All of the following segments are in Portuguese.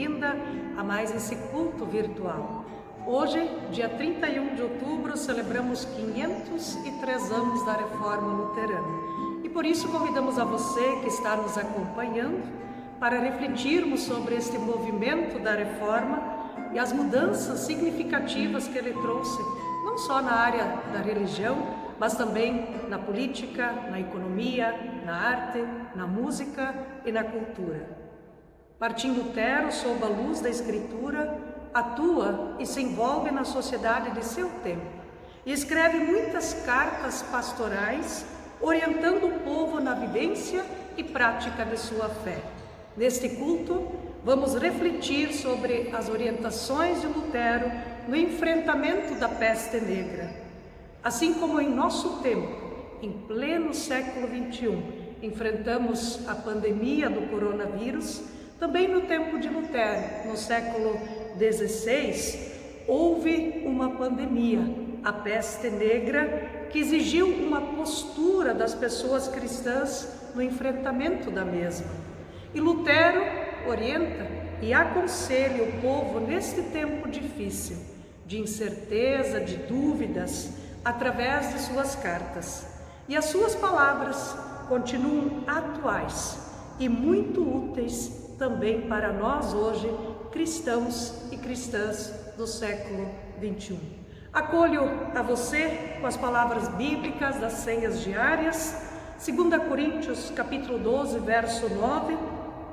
bem-vinda a mais esse culto virtual. Hoje, dia 31 de outubro, celebramos 503 anos da Reforma Luterana. E por isso convidamos a você que está nos acompanhando para refletirmos sobre este movimento da Reforma e as mudanças significativas que ele trouxe, não só na área da religião, mas também na política, na economia, na arte, na música e na cultura. Martim Lutero, sob a luz da Escritura, atua e se envolve na sociedade de seu tempo e escreve muitas cartas pastorais orientando o povo na vivência e prática de sua fé. Neste culto, vamos refletir sobre as orientações de Lutero no enfrentamento da peste negra. Assim como em nosso tempo, em pleno século XXI, enfrentamos a pandemia do coronavírus, também no tempo de Lutero, no século XVI, houve uma pandemia, a peste negra, que exigiu uma postura das pessoas cristãs no enfrentamento da mesma. E Lutero orienta e aconselha o povo neste tempo difícil, de incerteza, de dúvidas, através de suas cartas. E as suas palavras continuam atuais e muito úteis também para nós hoje, cristãos e cristãs do século XXI. Acolho a você com as palavras bíblicas das senhas diárias. 2 Coríntios, capítulo 12, verso 9,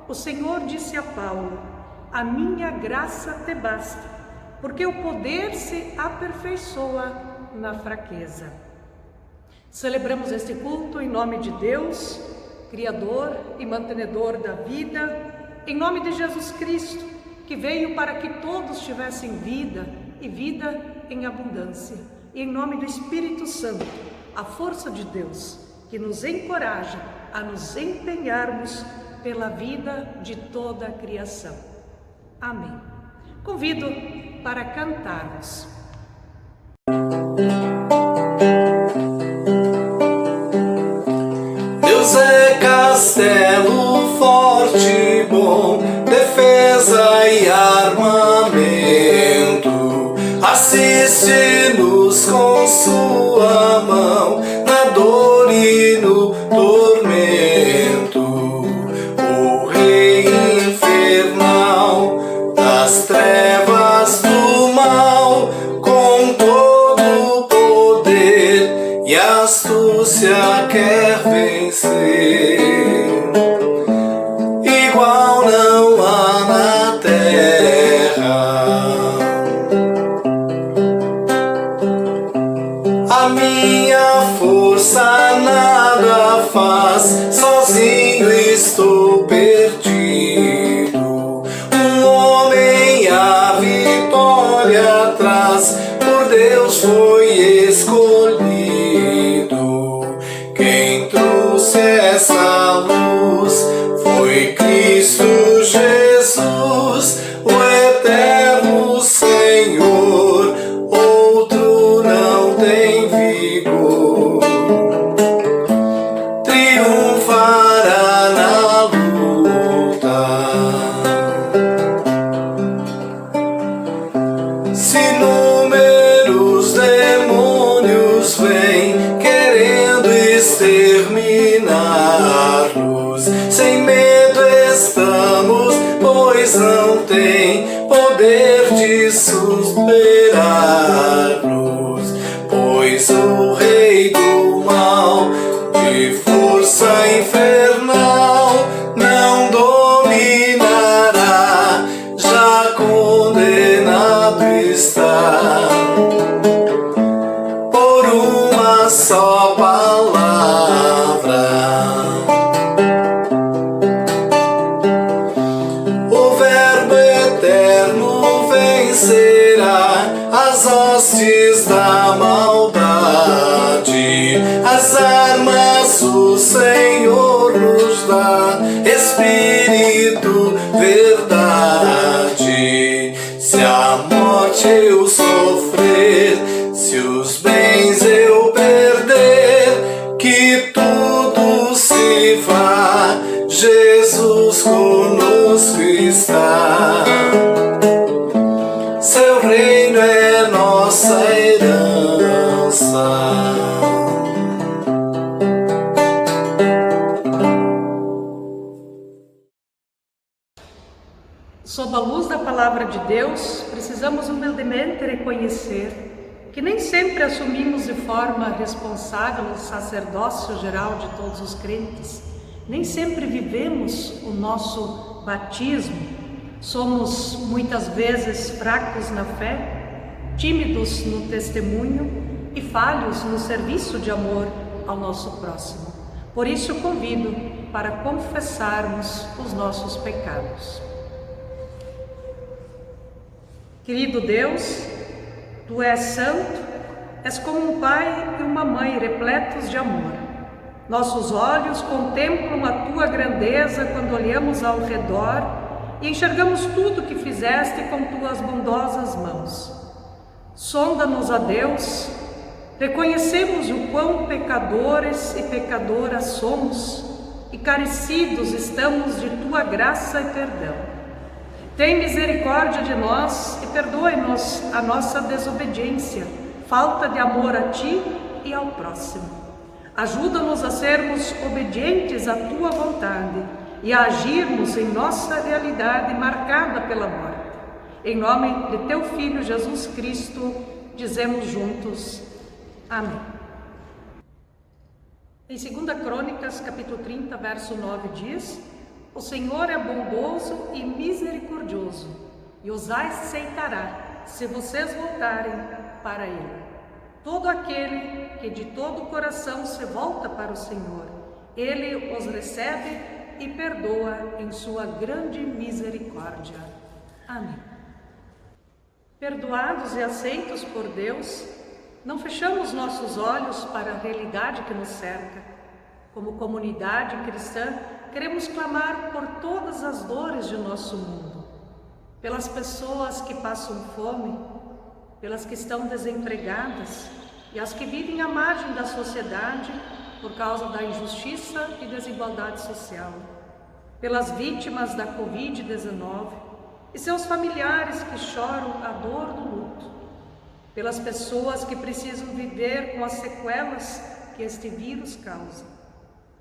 o Senhor disse a Paulo: a minha graça te basta, porque o poder se aperfeiçoa na fraqueza. Celebramos este culto em nome de Deus, Criador e mantenedor da vida, em nome de Jesus Cristo, que veio para que todos tivessem vida e vida em abundância, e em nome do Espírito Santo, a força de Deus, que nos encoraja a nos empenharmos pela vida de toda a criação. Amém. Convido para cantarmos. Deus é castelo forte e bom, defesa e armamento, assiste-nos com sua mão, na dor e no tormento. O Rei infernal das trevas do mal, com todo o poder e astúcia quer vencer. Igual não há na terra. A minha força nada faz, sozinho estou perdido. Um homem a vitória traz, por Deus foi escolhido. Quem trouxe essa luz foi Cristo Jesus, o eterno Senhor, outro não tem vigor. Triunfará na luta. Se inúmeros demônios vêm querendo exterminar-nos, sem medo estamos, pois não tem poder de superar-nos. Pois o Rei do mal, de força infernal, não dominará, já condenado está. Por uma só palavra, o Verbo eterno vencerá as hostes da maldade. As armas o Senhor nos dá, Espírito, verdade. Se a morte eu sofrer, se os bens eu perder, que tudo se vá, Jesus conosco está. luz da Palavra de Deus, precisamos humildemente reconhecer que nem sempre assumimos de forma responsável o sacerdócio geral de todos os crentes, nem sempre vivemos o nosso batismo, somos muitas vezes fracos na fé, tímidos no testemunho e falhos no serviço de amor ao nosso próximo. Por isso convido para confessarmos os nossos pecados. Querido Deus, Tu és santo, és como um pai e uma mãe repletos de amor. Nossos olhos contemplam a Tua grandeza quando olhamos ao redor e enxergamos tudo que fizeste com Tuas bondosas mãos. Sonda-nos, ó Deus, reconhecemos o quão pecadores e pecadoras somos e carecidos estamos de Tua graça e perdão. Tem misericórdia de nós e perdoe-nos a nossa desobediência, falta de amor a Ti e ao próximo. Ajuda-nos a sermos obedientes à Tua vontade e a agirmos em nossa realidade marcada pela morte. Em nome de Teu Filho Jesus Cristo, dizemos juntos, amém. Em 2 Crônicas, capítulo 30, verso 9 diz: O Senhor é bondoso e misericordioso e os aceitará se vocês voltarem para Ele. Todo aquele que de todo o coração se volta para o Senhor, Ele os recebe e perdoa em sua grande misericórdia. Amém. Perdoados e aceitos por Deus, não fechamos nossos olhos para a realidade que nos cerca. Como comunidade cristã, queremos clamar por todas as dores de nosso mundo, pelas pessoas que passam fome, pelas que estão desempregadas e as que vivem à margem da sociedade por causa da injustiça e desigualdade social, pelas vítimas da Covid-19 e seus familiares que choram a dor do luto, pelas pessoas que precisam viver com as sequelas que este vírus causa,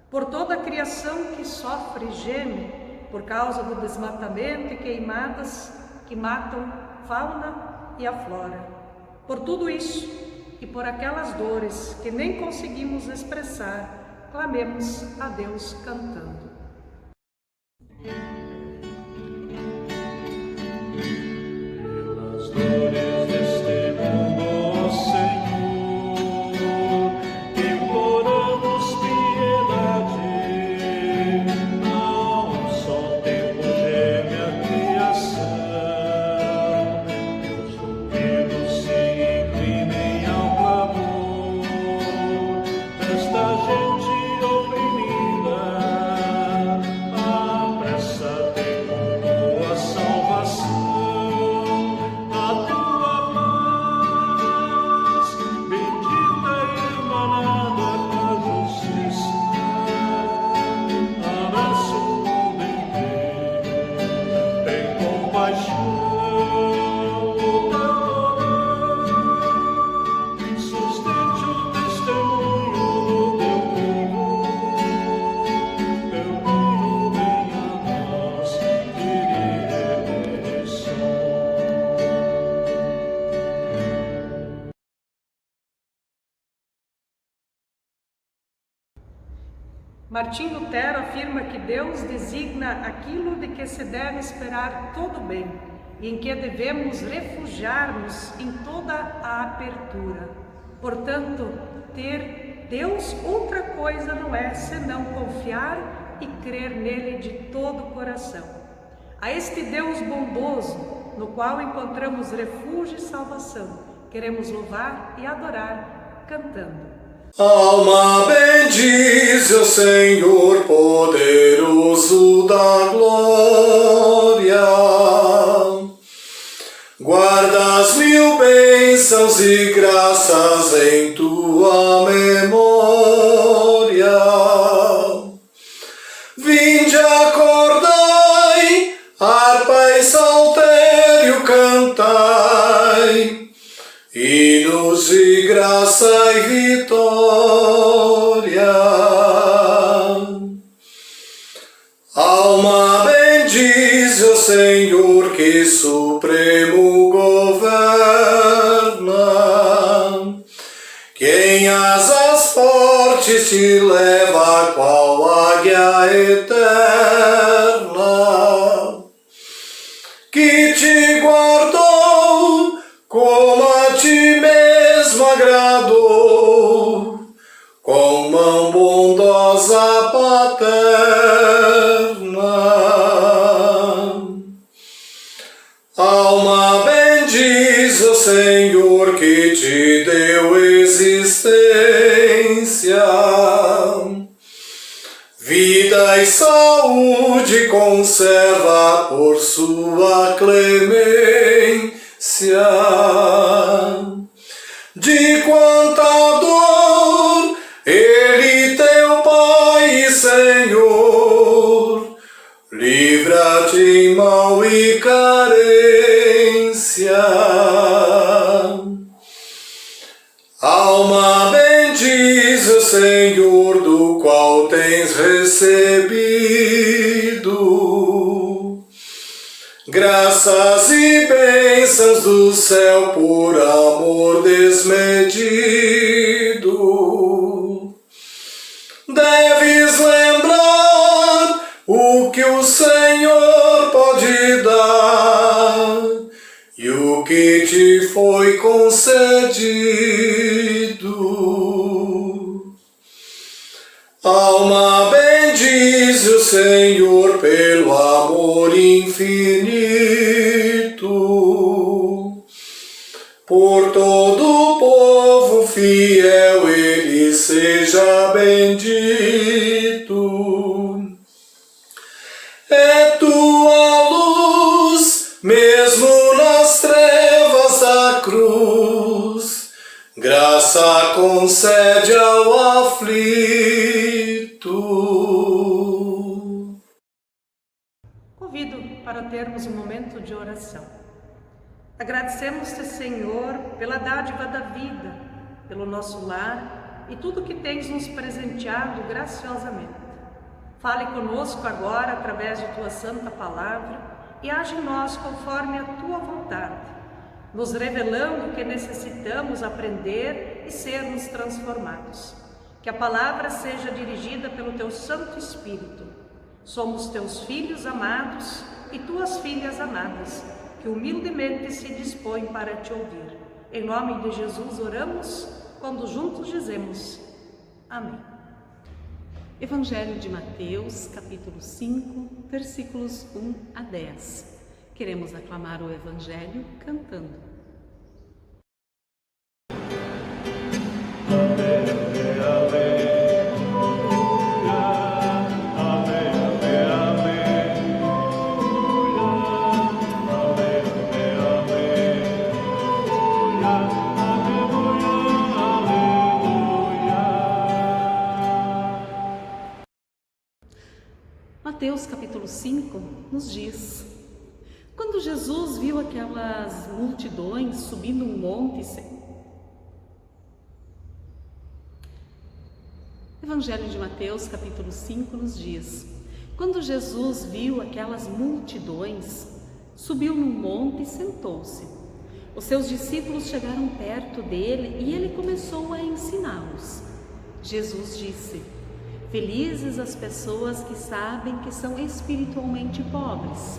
por toda a criação que sofre e geme por causa do desmatamento e queimadas que matam fauna e a flora. Por tudo isso e por aquelas dores que nem conseguimos expressar, clamemos a Deus cantando. Pelas dores deste mundo, ó Senhor, imploramos piedade. Há um só tempo geme a criação, e os ouvidos se inclinem ao clamor desta gente oprimida. Apressa tem como a salvação. Martim Lutero afirma que Deus designa aquilo de que se deve esperar todo bem e em que devemos refugiar-nos em toda a apertura. Portanto, ter Deus outra coisa não é senão confiar e crer nele de todo o coração. A este Deus bondoso, no qual encontramos refúgio e salvação, queremos louvar e adorar cantando. Alma bendize o Senhor poderoso da glória. Guarda as 1000 bênçãos e graças em tua memória. Vinde, acordai, harpa e saltério cantai, hinos de graça e vitória. Alma bendize o Senhor que supremo governa, que em asas fortes te leva qual águia eterna, que te guardou como a ti mesmo agradou, com mão bondosa paterna. Alma bendiz o Senhor que te deu existência, vida e saúde conserva por sua clemência. De quanta dor Ele, teu Pai e Senhor, livra-te em mal e carência. Alma bendiz o Senhor, do qual tens recebido graças e bênçãos do céu por amor desmedido. Deves lembrar o que o Senhor pode dar e o que te foi concedido. Alma bendize o Senhor pelo amor infinito. Por todo o povo fiel Ele seja bendito. É tua luz, mesmo nas trevas da cruz, graça concede ao aflito. Convido para termos um momento de oração. Agradecemos-te, Senhor, pela dádiva da vida, pelo nosso lar e tudo que tens nos presenteado graciosamente. Fale conosco agora através de tua santa palavra e age em nós conforme a tua vontade, nos revelando o que necessitamos aprender e sermos transformados. Que a palavra seja dirigida pelo teu Santo Espírito. Somos teus filhos amados e tuas filhas amadas, que humildemente se dispõem para te ouvir. Em nome de Jesus oramos, quando juntos dizemos amém. Evangelho de Mateus, capítulo 5, versículos 1 a 10. Queremos aclamar o Evangelho cantando. Mateus capítulo 5 nos diz: quando Jesus viu aquelas multidões subindo um monte, Evangelho de Mateus capítulo 5 nos diz: quando Jesus viu aquelas multidões, subiu num monte e sentou-se. Os seus discípulos chegaram perto dele e ele começou a ensiná-los. Jesus disse: felizes as pessoas que sabem que são espiritualmente pobres,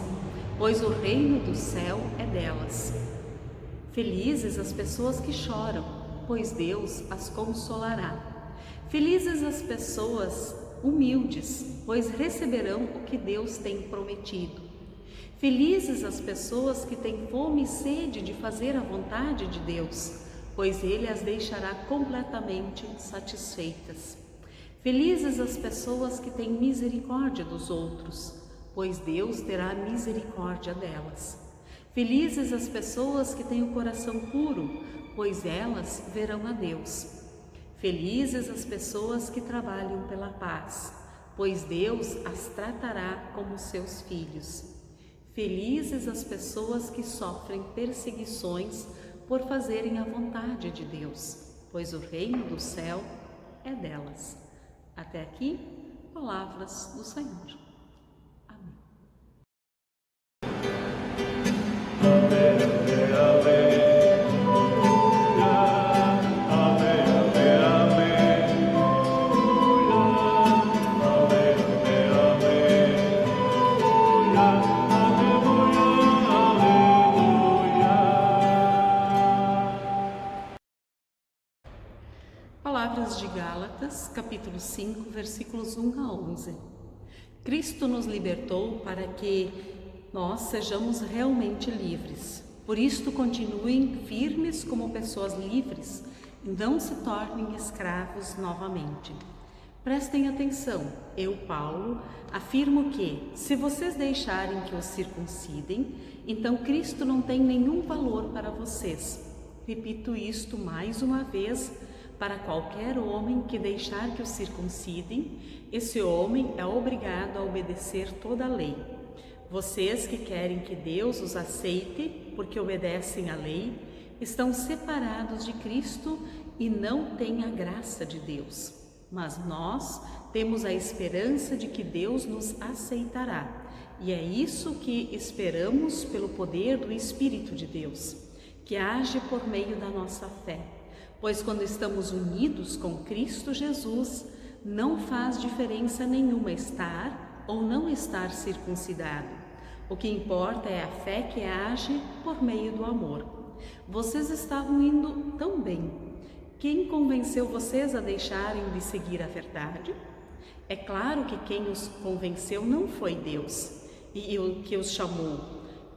pois o reino do céu é delas. Felizes as pessoas que choram, pois Deus as consolará. Felizes as pessoas humildes, pois receberão o que Deus tem prometido. Felizes as pessoas que têm fome e sede de fazer a vontade de Deus, pois Ele as deixará completamente satisfeitas. Felizes as pessoas que têm misericórdia dos outros, pois Deus terá misericórdia delas. Felizes as pessoas que têm o coração puro, pois elas verão a Deus. Felizes as pessoas que trabalham pela paz, pois Deus as tratará como seus filhos. Felizes as pessoas que sofrem perseguições por fazerem a vontade de Deus, pois o reino do céu é delas. Até aqui, palavras do Senhor. Amém. palavras de Gálatas, capítulo 5, versículos 1 a 11. Cristo nos libertou para que nós sejamos realmente livres. Por isto, continuem firmes como pessoas livres e não se tornem escravos novamente. Prestem atenção, eu, Paulo, afirmo que, se vocês deixarem que os circuncidem, então Cristo não tem nenhum valor para vocês. Repito isto mais uma vez, para qualquer homem que deixar que o circuncidem, esse homem é obrigado a obedecer toda a lei. Vocês que querem que Deus os aceite porque obedecem à lei, estão separados de Cristo e não têm a graça de Deus. Mas nós temos a esperança de que Deus nos aceitará. E é isso que esperamos pelo poder do Espírito de Deus, que age por meio da nossa fé. Pois quando estamos unidos com Cristo Jesus, não faz diferença nenhuma estar ou não estar circuncidado. O que importa é a fé que age por meio do amor. Vocês estavam indo tão bem. Quem convenceu vocês a deixarem de seguir a verdade? É claro que quem os convenceu não foi Deus e o que os chamou.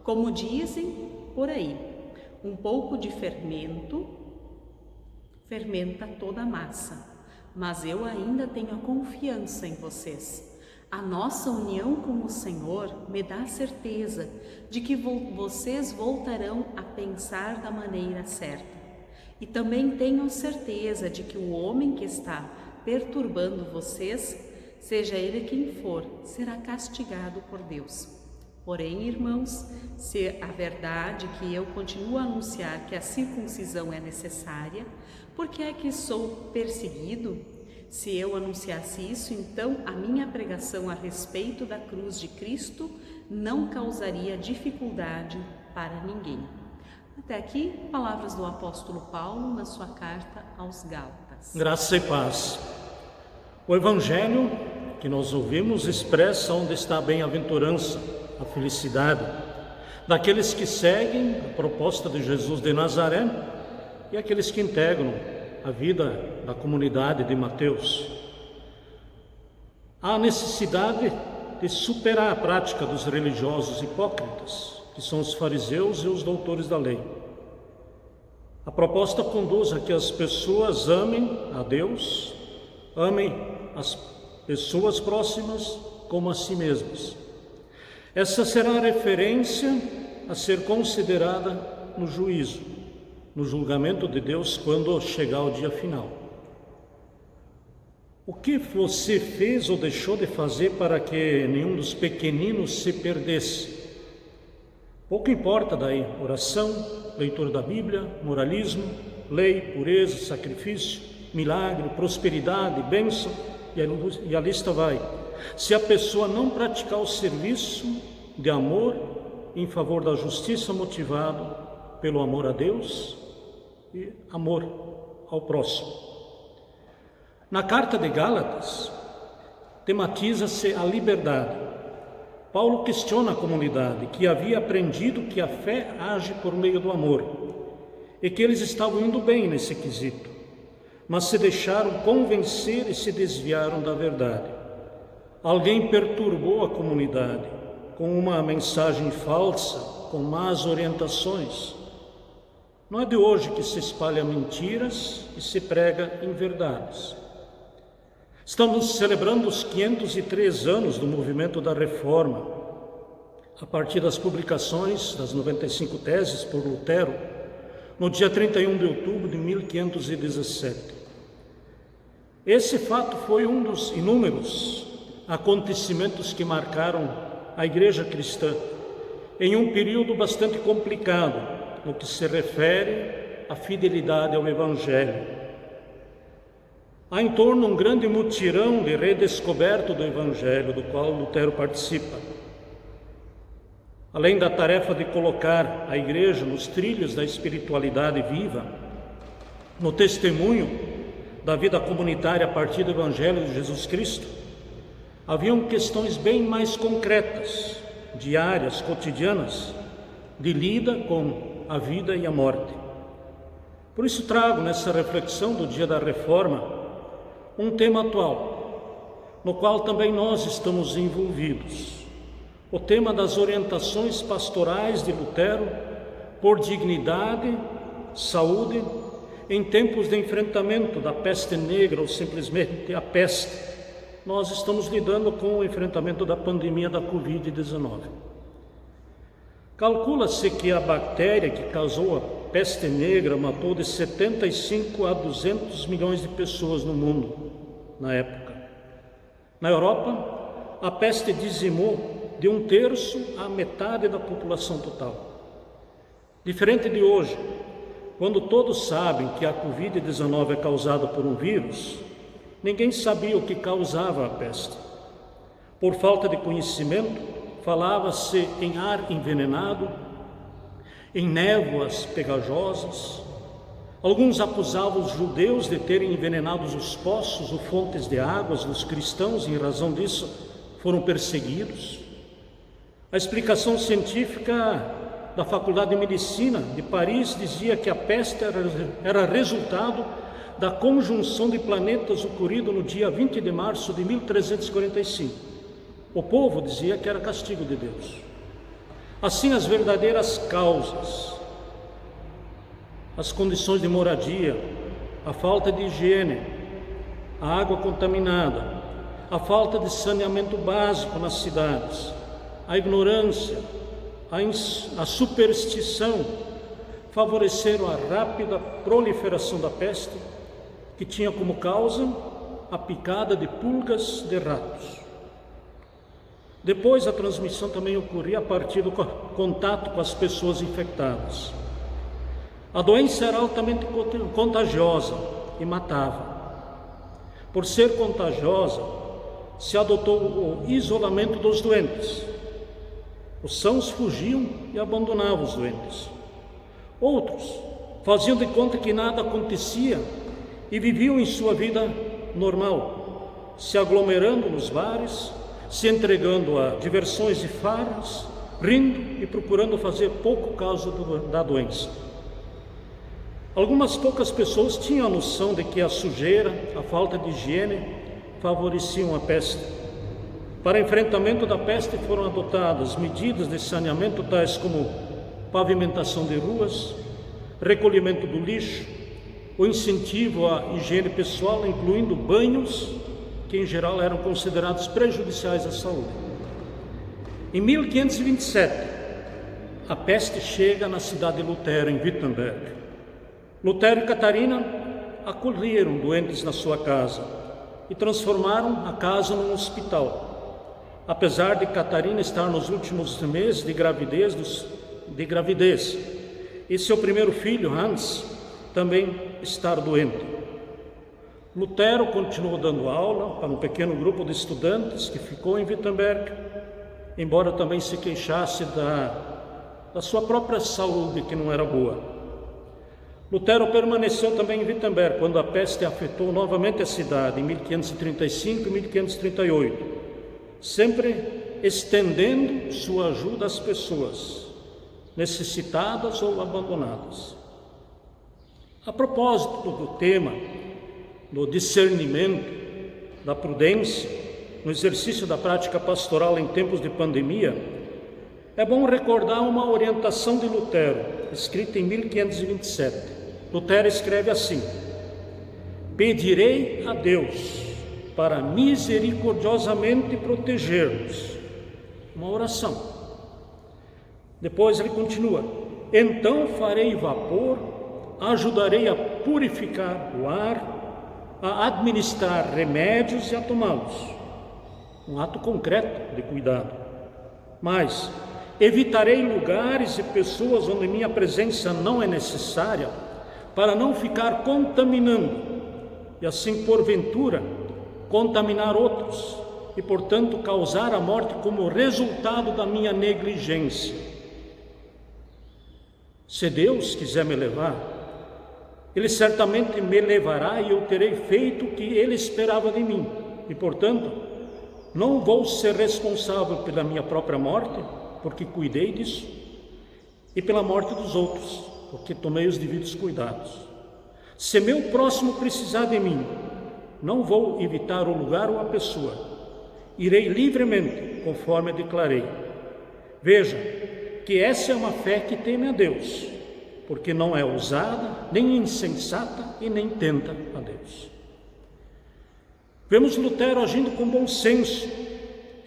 Como dizem por aí, um pouco de fermento fermenta toda a massa, mas eu ainda tenho a confiança em vocês. A nossa união com o Senhor me dá certeza de que vocês voltarão a pensar da maneira certa. E também tenho certeza de que o homem que está perturbando vocês, seja ele quem for, será castigado por Deus. Porém, irmãos, se a verdade que eu continuo a anunciar que a circuncisão é necessária, por que é que sou perseguido? Se eu anunciasse isso, então a minha pregação a respeito da cruz de Cristo não causaria dificuldade para ninguém. Até aqui, palavras do apóstolo Paulo na sua carta aos Gálatas. Graça e paz. O Evangelho que nós ouvimos expressa onde está a bem-aventurança, a felicidade daqueles que seguem a proposta de Jesus de Nazaré e aqueles que integram a vida da comunidade de Mateus. Há necessidade de superar a prática dos religiosos hipócritas, que são os fariseus e os doutores da lei. A proposta conduz a que as pessoas amem a Deus, amem as pessoas próximas como a si mesmas. Essa será a referência a ser considerada no juízo, no julgamento de Deus quando chegar o dia final. O que você fez ou deixou de fazer para que nenhum dos pequeninos se perdesse? Pouco importa daí, oração, leitura da Bíblia, moralismo, lei, pureza, sacrifício, milagre, prosperidade, bênção, e a lista vai. Se a pessoa não praticar o serviço de amor em favor da justiça motivado pelo amor a Deus e amor ao próximo. Na carta de Gálatas, tematiza-se a liberdade. Paulo questiona a comunidade que havia aprendido que a fé age por meio do amor e que eles estavam indo bem nesse quesito, mas se deixaram convencer e se desviaram da verdade. Alguém perturbou a comunidade com uma mensagem falsa, com más orientações. Não é de hoje que se espalha mentiras e se prega inverdades. Estamos celebrando os 503 anos do movimento da Reforma, a partir das publicações das 95 teses por Lutero, no dia 31 de outubro de 1517. Esse fato foi um dos inúmeros acontecimentos que marcaram a Igreja cristã em um período bastante complicado no que se refere à fidelidade ao Evangelho. Há em torno um grande mutirão de redescoberto do Evangelho, do qual Lutero participa. Além da tarefa de colocar a Igreja nos trilhos da espiritualidade viva, no testemunho da vida comunitária a partir do Evangelho de Jesus Cristo, haviam questões bem mais concretas, diárias, cotidianas, de lida com a vida e a morte. Por isso trago nessa reflexão do dia da Reforma um tema atual, no qual também nós estamos envolvidos. O tema das orientações pastorais de Lutero por dignidade, saúde, em tempos de enfrentamento da peste negra ou simplesmente a peste. Nós estamos lidando com o enfrentamento da pandemia da Covid-19. Calcula-se que a bactéria que causou a peste negra matou de 75 a 200 milhões de pessoas no mundo, na época. Na Europa, a peste dizimou de 1/3 à metade da população total. Diferente de hoje, quando todos sabem que a Covid-19 é causada por um vírus, ninguém sabia o que causava a peste. Por falta de conhecimento, falava-se em ar envenenado, em névoas pegajosas. Alguns acusavam os judeus de terem envenenado os poços ou fontes de águas dos cristãos e, em razão disso, foram perseguidos. A explicação científica da Faculdade de Medicina de Paris dizia que a peste era resultado da conjunção de planetas ocorrido no dia 20 de março de 1345. O povo dizia que era castigo de Deus. Assim, as verdadeiras causas, as condições de moradia, a falta de higiene, a água contaminada, a falta de saneamento básico nas cidades, a ignorância, a superstição favoreceram a rápida proliferação da peste, que tinha como causa a picada de pulgas de ratos. Depois, a transmissão também ocorria a partir do contato com as pessoas infectadas. A doença era altamente contagiosa e matava. Por ser contagiosa, se adotou o isolamento dos doentes. Os sãos fugiam e abandonavam os doentes. Outros faziam de conta que nada acontecia e viviam em sua vida normal, se aglomerando nos bares, se entregando a diversões e farras, rindo e procurando fazer pouco caso da doença. Algumas poucas pessoas tinham a noção de que a sujeira, a falta de higiene favoreciam a peste. Para enfrentamento da peste foram adotadas medidas de saneamento tais como pavimentação de ruas, recolhimento do lixo, o incentivo à higiene pessoal, incluindo banhos, que em geral eram considerados prejudiciais à saúde. Em 1527, a peste chega na cidade de Lutero, em Wittenberg. Lutero e Catarina acolheram doentes na sua casa e transformaram a casa num hospital. Apesar de Catarina estar nos últimos meses de gravidez e seu primeiro filho, Hans, também estar doente. Lutero continuou dando aula para um pequeno grupo de estudantes que ficou em Wittenberg, embora também se queixasse da sua própria saúde, que não era boa. Lutero permaneceu também em Wittenberg quando a peste afetou novamente a cidade, em 1535 e 1538. Sempre estendendo sua ajuda às pessoas necessitadas ou abandonadas. A propósito do tema do discernimento, da prudência, no exercício da prática pastoral em tempos de pandemia, é bom recordar uma orientação de Lutero, escrita em 1527. Lutero escreve assim: pedirei a Deus para misericordiosamente proteger-nos. Uma oração. Depois ele continua: então farei vapor, ajudarei a purificar o ar, a administrar remédios e a tomá-los. Um ato concreto de cuidado. Mas evitarei lugares e pessoas onde minha presença não é necessária, para não ficar contaminando e assim, porventura, contaminar outros e, portanto, causar a morte como resultado da minha negligência. Se Deus quiser me levar, Ele certamente me levará e eu terei feito o que Ele esperava de mim. E, portanto, não vou ser responsável pela minha própria morte, porque cuidei disso, e pela morte dos outros, porque tomei os devidos cuidados. Se meu próximo precisar de mim, Não vou evitar o lugar ou a pessoa. Irei livremente, conforme declarei. Veja que essa é uma fé que teme a Deus, porque não é ousada, nem insensata e nem tenta a Deus. Vemos Lutero agindo com bom senso,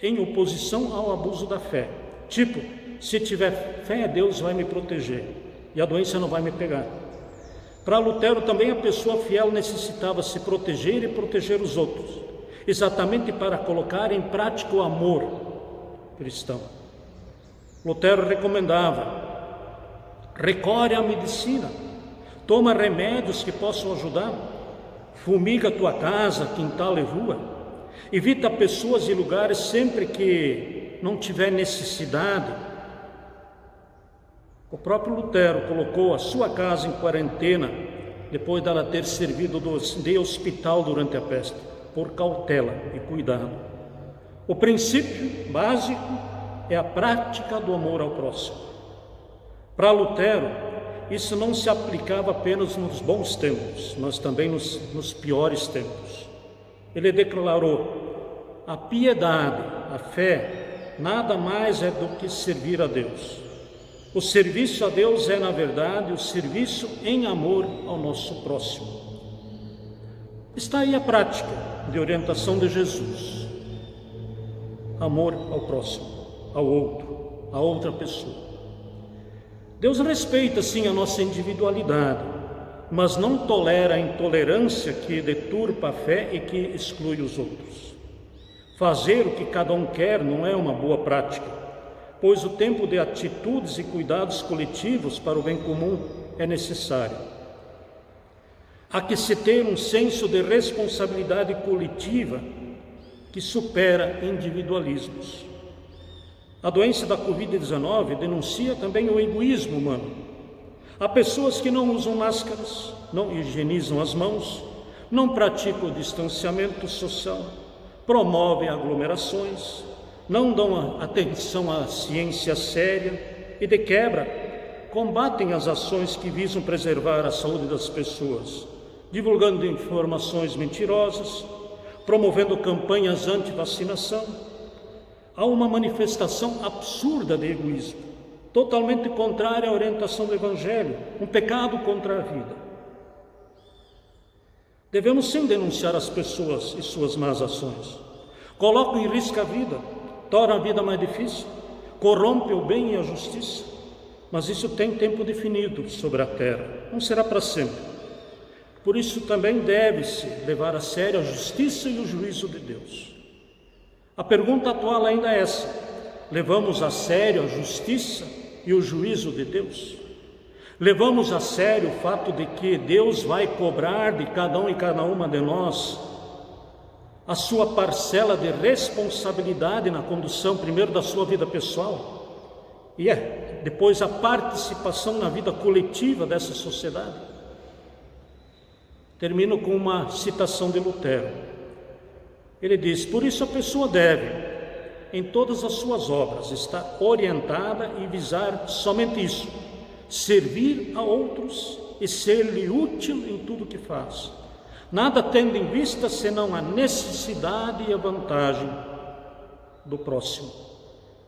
em oposição ao abuso da fé. Tipo, se tiver fé, Deus vai me proteger e a doença não vai me pegar. Para Lutero também a pessoa fiel necessitava se proteger e proteger os outros, exatamente para colocar em prática o amor cristão. Lutero recomendava: recorre à medicina, toma remédios que possam ajudar, fumiga a tua casa, quintal e rua, evita pessoas e lugares sempre que não tiver necessidade. O próprio Lutero colocou a sua casa em quarentena depois dela ter servido de hospital durante a peste, por cautela e cuidado. O princípio básico é a prática do amor ao próximo. Para Lutero, isso não se aplicava apenas nos bons tempos, mas também nos piores tempos. Ele declarou: a piedade, a fé, nada mais é do que servir a Deus. O serviço a Deus é, na verdade, o serviço em amor ao nosso próximo. Está aí a prática de orientação de Jesus: amor ao próximo, ao outro, a outra pessoa. Deus respeita sim a nossa individualidade, mas não tolera a intolerância que deturpa a fé e que exclui os outros. Fazer o que cada um quer não é uma boa prática, pois o tempo de atitudes e cuidados coletivos para o bem comum é necessário. Há que se ter um senso de responsabilidade coletiva que supera individualismos. A doença da Covid-19 denuncia também o egoísmo humano. Há pessoas que não usam máscaras, não higienizam as mãos, não praticam o distanciamento social, promovem aglomerações, não dão atenção à ciência séria e, de quebra, combatem as ações que visam preservar a saúde das pessoas, divulgando informações mentirosas, promovendo campanhas anti-vacinação. Há uma manifestação absurda de egoísmo, totalmente contrária à orientação do Evangelho, um pecado contra a vida. Devemos sim denunciar as pessoas e suas más ações. Colocam em risco a vida, torna a vida mais difícil, corrompe o bem e a justiça, mas isso tem tempo definido sobre a terra, não será para sempre. Por isso também deve-se levar a sério a justiça e o juízo de Deus. A pergunta atual ainda é essa: levamos a sério a justiça e o juízo de Deus? Levamos a sério o fato de que Deus vai cobrar de cada um e cada uma de nós a sua parcela de responsabilidade na condução, primeiro da sua vida pessoal e depois a participação na vida coletiva dessa sociedade? Termino com uma citação de Lutero. Ele diz: por isso a pessoa deve, em todas as suas obras, estar orientada e visar somente isso: servir a outros e ser-lhe útil em tudo o que faz, nada tendo em vista senão a necessidade e a vantagem do próximo.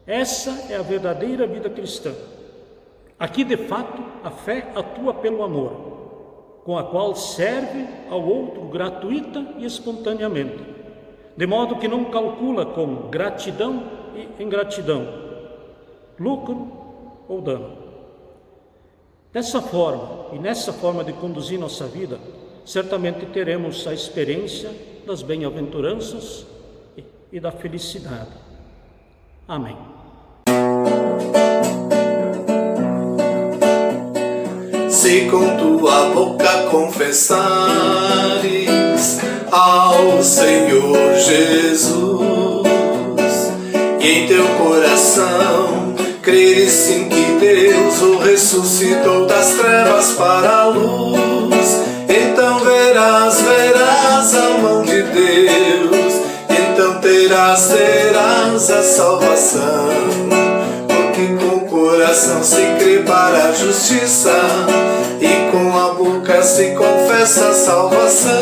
Essa é a verdadeira vida cristã. Aqui, de fato, a fé atua pelo amor, com a qual serve ao outro gratuita e espontaneamente, de modo que não calcula com gratidão e ingratidão, lucro ou dano. Dessa forma, e nessa forma de conduzir nossa vida, certamente teremos a experiência das bem-aventuranças e da felicidade. Amém. Se com tua boca confessares ao Senhor Jesus e em teu coração creres sim que Deus o ressuscitou das trevas para a luz, então verás a mão de Deus, então terás a salvação, porque com o coração se crê para a justiça e com a boca se confessa a salvação.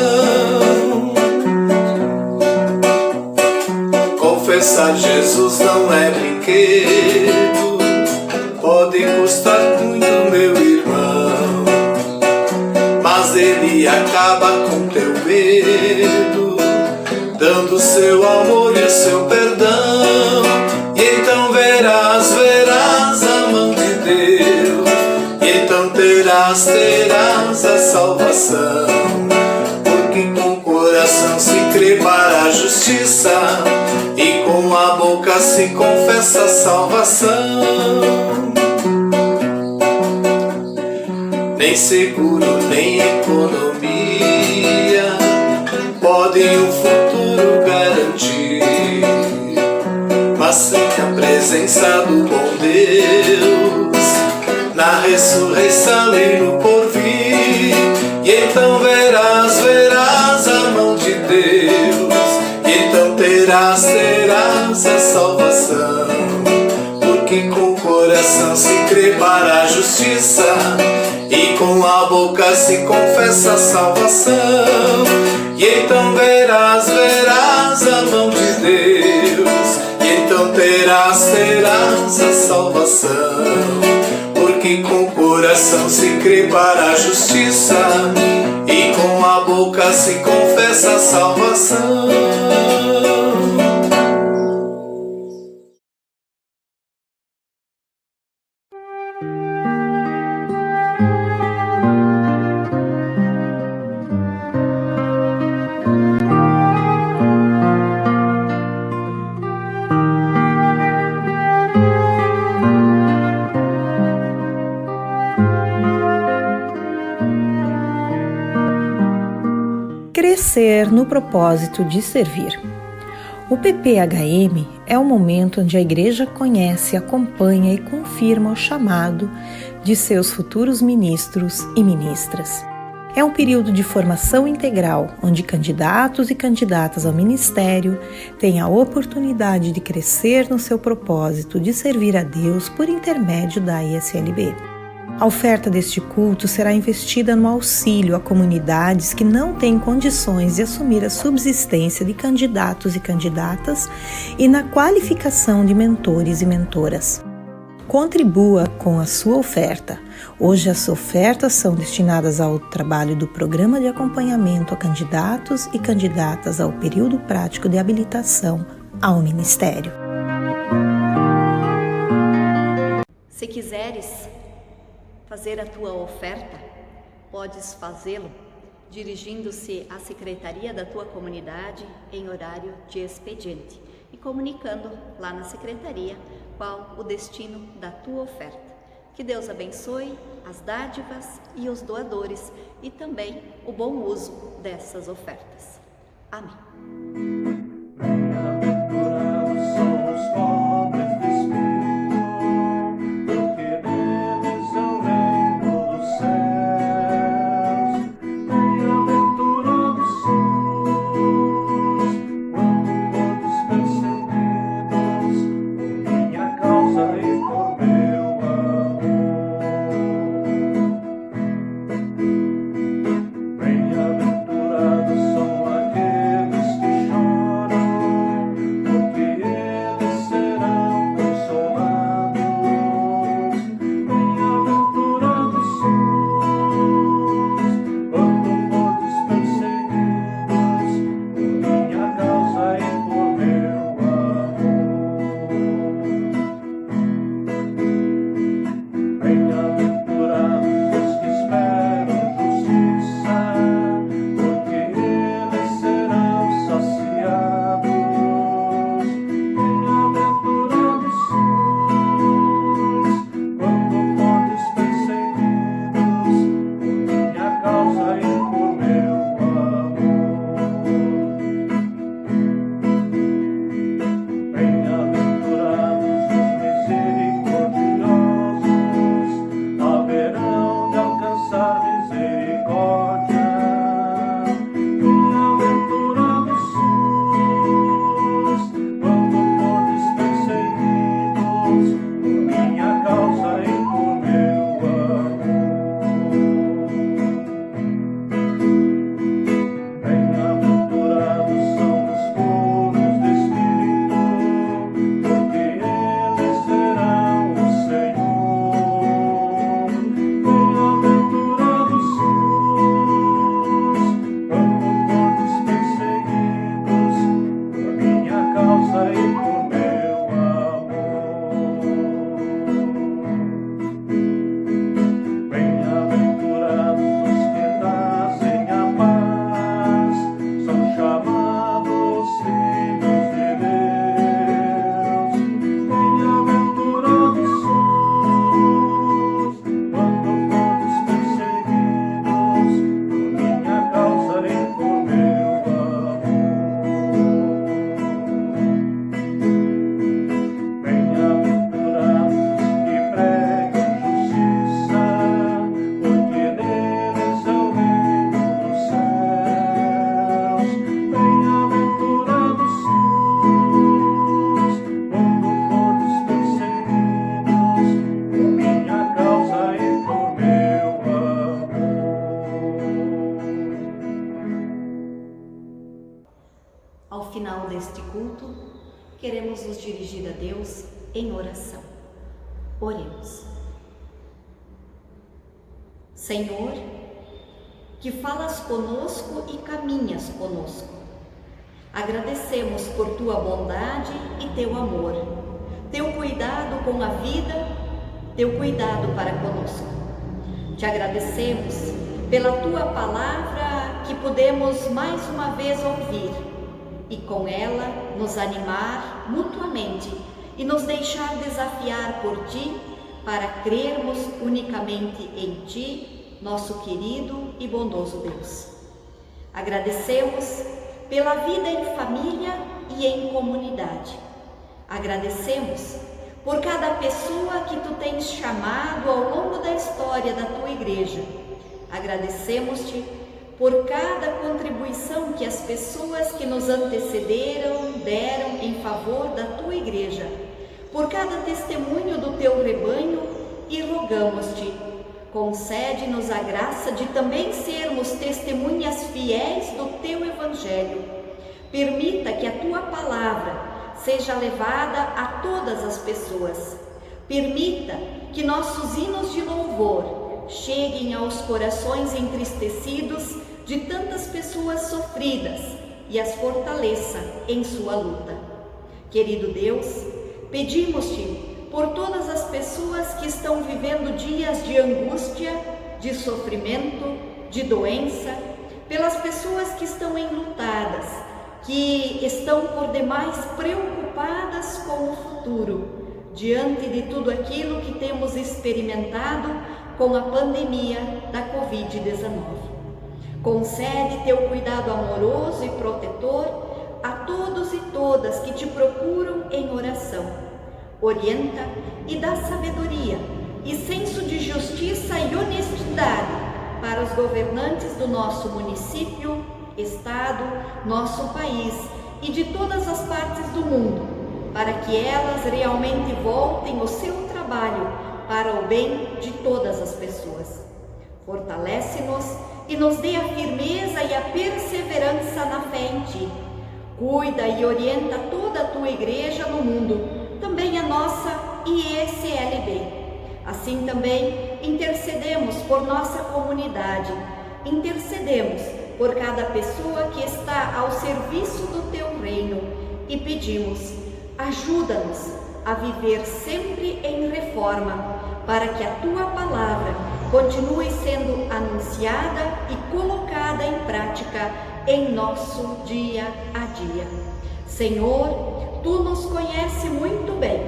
confessar, Jesus não é brinquedo. Pode custar muito, meu irmão, mas ele acaba com teu medo, dando seu amor e o seu perdão. E então verás a mão de Deus, e então terás a salvação. Porque com o coração se crê para a justiça, e com a boca se confessa a salvação. Nem seguro, nem economia podem o futuro garantir, mas sem a presença do bom Deus, na ressurreição e no porvir. E então verás a mão de Deus, e então terás a salvação. Porque com o coração se crê para a justiça, e com a boca se confessa a salvação. E então verás a mão de Deus, e então terás a salvação. Porque com o coração se crê para a justiça, e com a boca se confessa a salvação. Crescer no propósito de servir. O PPHM é o momento onde a Igreja conhece, acompanha e confirma o chamado de seus futuros ministros e ministras. É um período de formação integral, onde candidatos e candidatas ao ministério têm a oportunidade de crescer no seu propósito de servir a Deus por intermédio da ISLB. A oferta deste culto será investida no auxílio a comunidades que não têm condições de assumir a subsistência de candidatos e candidatas e na qualificação de mentores e mentoras. Contribua com a sua oferta. Hoje as ofertas são destinadas ao trabalho do Programa de Acompanhamento a Candidatos e Candidatas ao Período Prático de Habilitação ao Ministério. Se quiseres fazer a tua oferta, podes fazê-lo dirigindo-se à secretaria da tua comunidade em horário de expediente e comunicando lá na secretaria qual o destino da tua oferta. Que Deus abençoe as dádivas e os doadores e também o bom uso dessas ofertas. Amém. Bem-aventurados são aqueles queremos nos dirigir a Deus em oração. Oremos. Senhor, que falas conosco e caminhas conosco, agradecemos por tua bondade e teu amor, teu cuidado com a vida, teu cuidado para conosco. Te agradecemos pela tua palavra que podemos mais uma vez ouvir e com ela nos animar mutuamente e nos deixar desafiar por ti para crermos unicamente em ti, nosso querido e bondoso Deus. Agradecemos pela vida em família e em comunidade. Agradecemos por cada pessoa que tu tens chamado ao longo da história da tua igreja. Agradecemos-te por cada contribuição que as pessoas que nos antecederam deram em favor da tua igreja, por cada testemunho do teu rebanho, e rogamos-te, concede-nos a graça de também sermos testemunhas fiéis do teu evangelho. Permita que a tua palavra seja levada a todas as pessoas. Permita que nossos hinos de louvor cheguem aos corações entristecidos de tantas pessoas sofridas e as fortaleça em sua luta. Querido Deus, pedimos-te por todas as pessoas que estão vivendo dias de angústia, de sofrimento, de doença, pelas pessoas que estão enlutadas, que estão por demais preocupadas com o futuro, diante de tudo aquilo que temos experimentado com a pandemia da Covid-19. Concede teu cuidado amoroso e protetor a todos e todas que te procuram em oração. Orienta e dá sabedoria e senso de justiça e honestidade para os governantes do nosso município, estado, nosso país e de todas as partes do mundo, para que elas realmente voltem o seu trabalho para o bem de todas as pessoas. Fortalece-nos e nos dê a firmeza e a perseverança na fé em ti. Cuida e orienta toda a tua igreja no mundo, também a nossa IECLB. Assim também intercedemos por nossa comunidade, intercedemos por cada pessoa que está ao serviço do teu reino e pedimos, ajuda-nos a viver sempre em reforma, para que a tua palavra continue sendo anunciada e colocada em prática em nosso dia a dia. Senhor, tu nos conheces muito bem,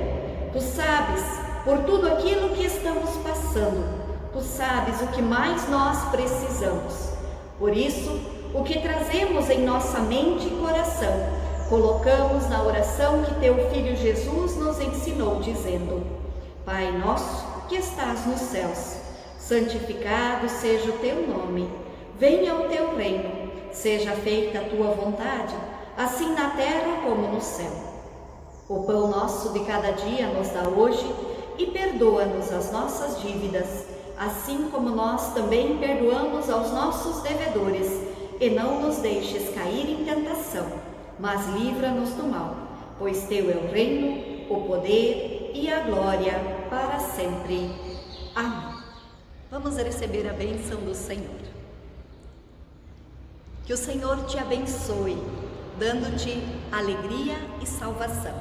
tu sabes por tudo aquilo que estamos passando, tu sabes o que mais nós precisamos. Por isso, o que trazemos em nossa mente e coração, colocamos na oração que teu Filho Jesus nos ensinou, dizendo: Pai nosso que estás nos céus, santificado seja o teu nome, venha o teu reino, seja feita a tua vontade, assim na terra como no céu. O pão nosso de cada dia nos dá hoje e perdoa-nos as nossas dívidas, assim como nós também perdoamos aos nossos devedores, e não nos deixes cair em tentação, mas livra-nos do mal, pois teu é o reino, o poder e a glória para sempre. Amém. Vamos receber a bênção do Senhor. Que o Senhor te abençoe, dando-te alegria e salvação,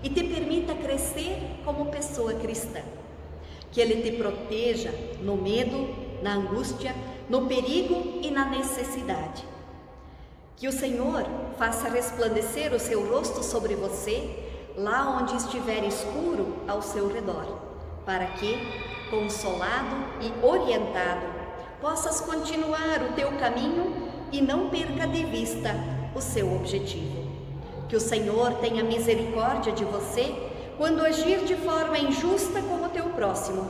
e te permita crescer como pessoa cristã. Que Ele te proteja no medo, na angústia, no perigo e na necessidade. Que o Senhor faça resplandecer o seu rosto sobre você, lá onde estiver escuro ao seu redor, para que, consolado e orientado, possas continuar o teu caminho e não perca de vista o seu objetivo. Que o Senhor tenha misericórdia de você quando agir de forma injusta com o teu próximo,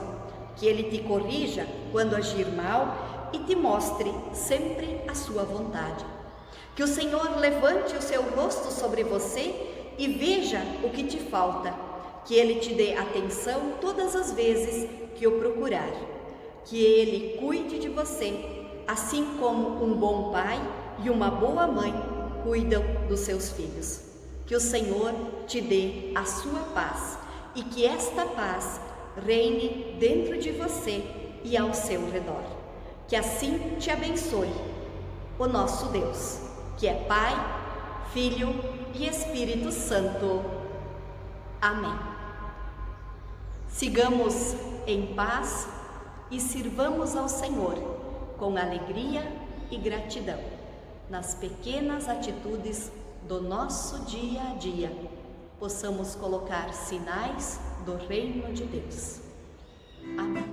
que Ele te corrija quando agir mal e te mostre sempre a sua vontade. Que o Senhor levante o seu rosto sobre você e veja o que te falta, que Ele te dê atenção todas as vezes que o procurar, que Ele cuide de você, assim como um bom pai e uma boa mãe cuidam dos seus filhos. Que o Senhor te dê a sua paz e que esta paz reine dentro de você e ao seu redor. Que assim te abençoe o nosso Deus, que é Pai, Filho e Espírito Santo. Amém. Sigamos em paz e sirvamos ao Senhor com alegria e gratidão nas pequenas atitudes do nosso dia a dia. Possamos colocar sinais do reino de Deus. Amém.